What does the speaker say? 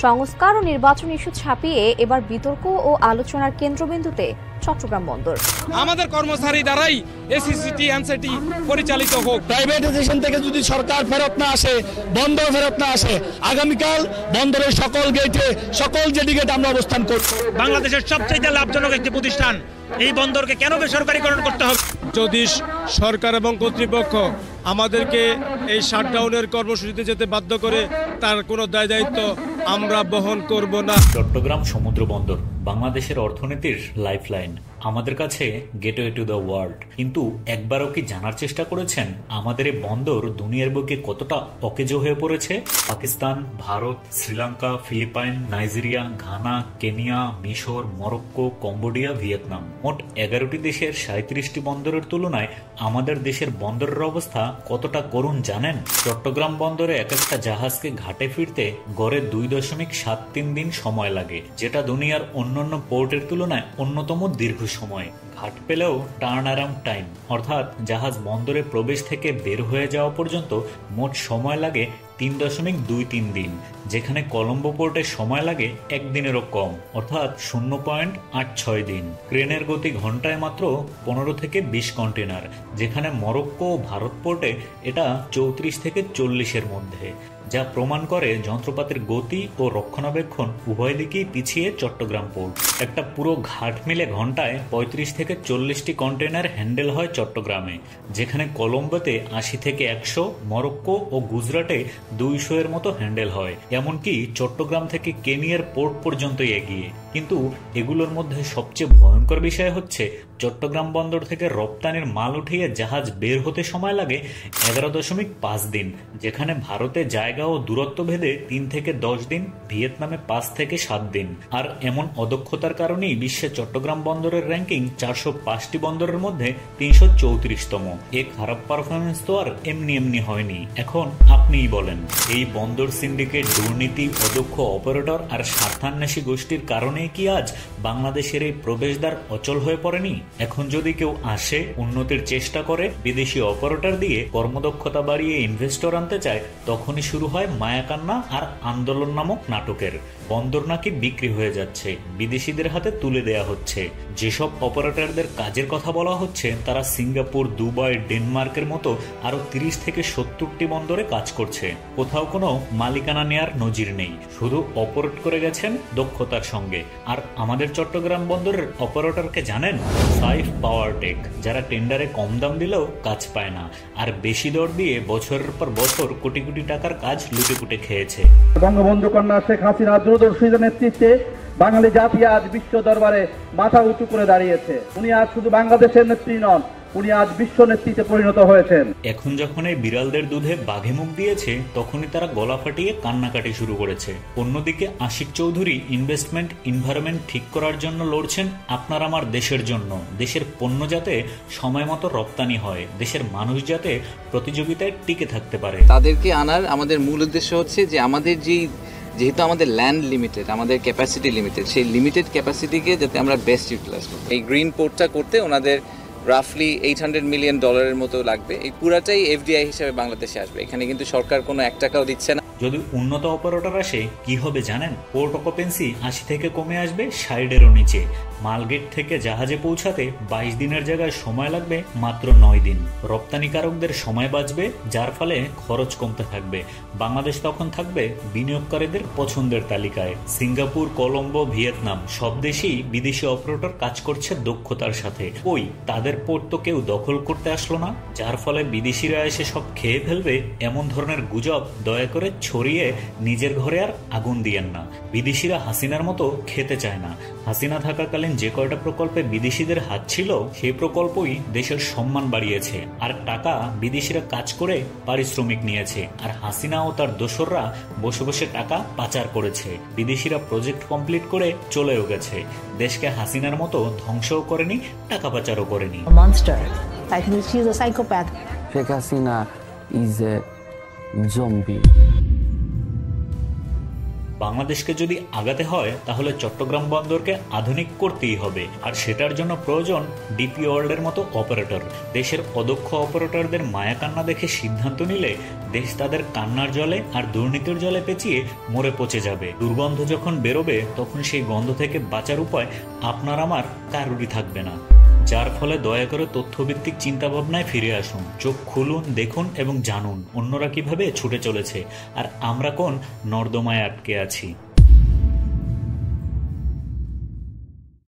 সংস্কার ও নির্বাচন ইস্যু ছাপিয়ে এবার বিতর্ক ও আলোচনার কেন্দ্রবিন্দুতে চট্টগ্রাম বন্দর। আমাদের কর্মচারী দ্বারাই এসিসিটি এনসিটি পরিচালিত হোক। প্রাইভেটাইজেশন থেকে যদি সরকার ফেরত না আসে, বন্দর ফেরত না আসে, আগামীকাল বন্দরের সকল গেটে সকল জেডি গেট আমরা অবস্থান করব। বাংলাদেশের সবচেয়ে লাভজনক একটি প্রতিষ্ঠান, এই বন্দরকে কেন বেসরকারীকরণ করতে হবে? যদি সরকার এবং কর্তৃপক্ষ আমাদেরকে এই শাটডাউনের কর্মসূচিতে যেতে বাধ্য করে, তার কোনো দায় দায়িত্ব আমরা বহন করব না। চট্টগ্রাম সমুদ্র বন্দর বাংলাদেশের অর্থনীতির লাইফলাইন, আমাদের কাছে গেটওয়ে টু দ্য ওয়ার্ল্ড। কিন্তু একবারও কি জানার চেষ্টা করেছেন আমাদের এই বন্দর দুনিয়ার বুকে কতটা অকেজো হয়ে পড়েছে? Pakistan, Bharat, Sri Lanka, Philippines, Nigeria, Ghana, Kenya, মিশর, মরক্কো, কম্বোডিয়া, ভিয়েতনাম, মোট 11টি দেশের 37টি বন্দরের তুলনায় আমাদের দেশের বন্দরের অবস্থা কতটা করুণ জানেন? চট্টগ্রাম বন্দরে এক একটা জাহাজকে ঘাটে ফিরতে গড়ে 2.73 দিন সময় লাগে, যেটা দুনিয়ার অন্যান্য পোর্টের তুলনায় অন্যতম দীর্ঘ সময়। ঘাট পেলেও টার্ন অ্যারাউন্ড টাইম, অর্থাৎ জাহাজ বন্দরে প্রবেশ থেকে বের হয়ে যাওয়া পর্যন্ত মোট সময় লাগে 3.23 দিন, যেখানে কলম্বো পোর্টে সময় লাগে একদিনেরও কম, অর্থাৎ 0.86 দিন। ক্রেনের গতি ঘন্টায় মাত্র 15 থেকে 20 কন্টেনার, যেখানে মরক্কো ও ভারত পোর্টে এটা 34 থেকে 40-এর মধ্যে, যা প্রমাণ করে যন্ত্রপাতির গতি ও রক্ষণাবেক্ষণ উভয় দিকেই পিছিয়ে চট্টগ্রাম পোর্ট। একটা পুরো ঘাট মিলে ঘন্টায় 35 থেকে 40টি কন্টেনার হ্যান্ডেল হয় চট্টগ্রামে, যেখানে কলম্বোতে 80 থেকে 100, মরক্কো ও গুজরাটে 200-এর মতো হ্যান্ডেল হয়, এমনকি চট্টগ্রাম থেকে কেনিয়ার পোর্ট পর্যন্তই এগিয়ে। কিন্তু এগুলোর মধ্যে সবচেয়ে ভয়ঙ্কর বিষয় হচ্ছে চট্টগ্রাম বন্দর থেকে রপ্তানির মাল উঠিয়ে জাহাজ বের হতে সময় লাগে 11.5 দিন, যেখানে ভারতে জায়গা ও দূরত্ব ভেদে 3 থেকে 10 দিন, ভিয়েতনামে 5 থেকে 7 দিন। আর এমন অদক্ষতার কারণেই বিশ্বে চট্টগ্রাম বন্দরের র্যাঙ্কিং 405টি বন্দরের মধ্যে 334তম। এ খারাপ পারফরমেন্স তো আর এমনি এমনি হয়নি। এখন আপনিই বলেন, এই বন্দর সিন্ডিকেট, দুর্নীতি, অদক্ষ অপারেটর আর স্বার্থান্বেষী গোষ্ঠীর কারণে কি আজ বাংলাদেশের এই প্রবেশদ্বার অচল হয়ে পড়েনি? এখন যদি কেউ আসে, উন্নতির চেষ্টা করে, বিদেশি অপারেটর দিয়ে কর্মদক্ষতা বাড়িয়ে ইনভেস্টর আনতে চায়, তখনই শুরু হয় মায়াকান্না আর আন্দোলন নামক নাটকের। বন্দর নাকি বিক্রি হয়ে যাচ্ছে, বিদেশিদের হাতে তুলে দেয়া হচ্ছে। যেসব অপারেটরদের কাজের কথা বলা হচ্ছে, তারা সিঙ্গাপুর, দুবাই, ডেনমার্কের মতো আরো 30 থেকে 70টি বন্দরে কাজ করছে। কোথাও কোনো মালিকানা নেয়ার নজির নেই, শুধু অপারেট করে গেছেন দক্ষতার সঙ্গে। আর আমাদের চট্টগ্রাম বন্দরের অপারেটরকে জানেন? সাইফ পাওয়ার টেক, যারা টেন্ডারে কম দাম দিলেও কাজ পায় না, আর বেশি দর দিয়ে বছরের পর বছর কোটি কোটি টাকার কাজ লুটে পুটে খেয়েছে। বঙ্গবন্ধু কন্যা শেখ হাসিনা দূরদর্শীদের নেতৃত্বে বাঙালি জাতি আজ বিশ্ব দরবারে মাথা উঁচু করে দাঁড়িয়েছে। উনি আজ শুধু বাংলাদেশের নেত্রী নন, উনি আজ বিশ্ব নেতৃত্বে পরিণত হয়েছেন। এখন যখন এই বিড়ালদের দুধে বাঘে মুখ দিয়েছে, তখনই তারা গলা ফাটিয়ে কান্নাকাটি শুরু করেছে। অন্যদিকে আশিক চৌধুরী ইনভেস্টমেন্ট এনভায়রনমেন্ট ঠিক করার জন্য লড়ছেন আপনার আমার দেশের জন্য। দেশের পণ্য যাতে সময় মতো রপ্তানি হয়, দেশের মানুষ যাতে প্রতিযোগিতায় টিকে থাকতে পারে। তাদেরকে আনার আমাদের মূল উদ্দেশ্য হচ্ছে যে আমাদের যেহেতু আমাদের ল্যান্ড লিমিটেড, আমাদের ক্যাপাসিটি লিমিটেড, সেই লিমিটেড ক্যাপাসিটিকে যাতে আমরা বেস্ট ইউটিলাইজ করি। এই গ্রিন পোর্টটা করতে ওনাদের রাফলি $800 মিলিয়ন মতো লাগবে। এই পুরাটাই এফডিআই হিসেবে বাংলাদেশে আসবে। এখানে কিন্তু সরকার কোনো 1 টাকাও দিচ্ছে না। যদি উন্নত অপারেটর আসে কি হবে জানেন? পোর্ট অকুপেন্সি 80 থেকে কমে আসবে 60-এরও নিচে। মালগেট থেকে জাহাজে পৌঁছাতে 22 দিনের জায়গায় সময় লাগবে মাত্র 9 দিন। রপ্তানিকারকদের সময় বাঁচবে, যার ফলে খরচ কমতে থাকবে। বাংলাদেশ তখন থাকবে বিনিয়োগকারীদের পছন্দের তালিকায়। সিঙ্গাপুর, কলম্বো, ভিয়েতনাম সব দেশেই বিদেশি অপারেটর কাজ করছে দক্ষতার সাথে। ওই তাদের পোর্ট তো কেউ দখল করতে আসলো না, যার ফলে বিদেশিরা এসে সব খেয়ে ফেলবে, এমন ধরনের গুজব দয়া করে ছড়িয়ে নিজের ঘরে আর আগুন দিয়েন না। বিদেশিরা হাসিনার মতো খেতে চায় না। হাসিনা থাকাকালীন যে কয়টা প্রকল্পে বিদেশিদের হাত ছিল, সেই প্রকল্পই দেশের সম্মান বাড়িয়েছে। আর টাকা বিদেশিরা কাজ করে পারিশ্রমিক নিয়েছে, আর হাসিনা ও তার দোসররা বসে বসে টাকা পাচার করেছে। বিদেশিরা প্রজেক্ট কমপ্লিট করে চলেও গেছে। দেশকে হাসিনার মতো ধ্বংসও করেনি, টাকা পাচারও করেনি। Monster. Like she's a psychopath. Sheikh Hasina is a zombie. বাংলাদেশকে যদি আগাতে হয় তাহলে চট্টগ্রাম বন্দরকে আধুনিক করতেই হবে, আর সেটার জন্য প্রয়োজন ডিপি ওয়ার্ল্ডের মতো অপারেটর। দেশের অদক্ষ অপারেটরদের মায়াকান্না দেখে সিদ্ধান্ত নিলে দেশ তাদের কান্নার জলে আর দুর্নীতির জলে পেঁচিয়ে মরে পচে যাবে। দুর্গন্ধ যখন বেরোবে তখন সেই গন্ধ থেকে বাঁচার উপায় আপনার আমার কারোরই থাকবে না। যার ফলে দয়া করে তথ্যভিত্তিক চিন্তাভাবনায় ফিরে আসুন, চোখ খুলুন, দেখুন এবং জানুন অন্যরা কিভাবে ছুটে চলেছে আর আমরা কোন নর্দমায় আটকে আছি।